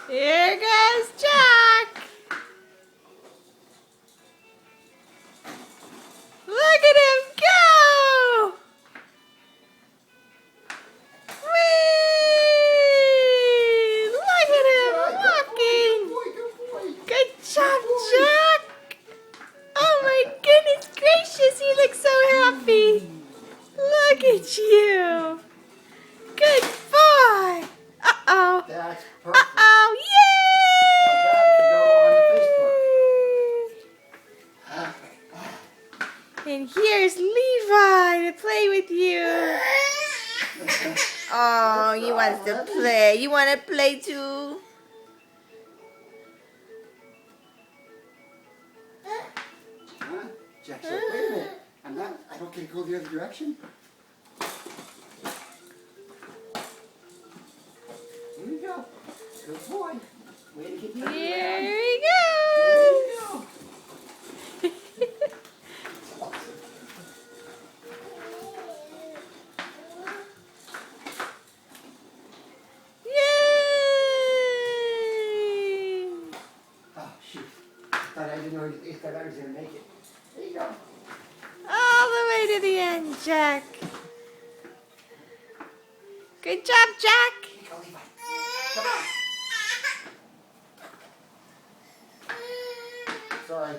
Here goes Jack. Look at him go! Whee! Look at him walking. Good job, Jack. Oh my goodness gracious, he looks so happy. Look at you. Good boy. Uh-oh. That's perfect. Uh-oh. Yay! And here's Levi to play with you. Oh, he wants to play. You want to play too? Huh? Jack said, wait a minute. I don't get to go the other direction. Here we go. Good boy. Way to get down. Here he There goes. you go. Yay! Oh, shoot. I thought I was going to make it. There you go. All the way to the end, Jack. Good job, Jack. Here you go, Levi. Come on. Sorry.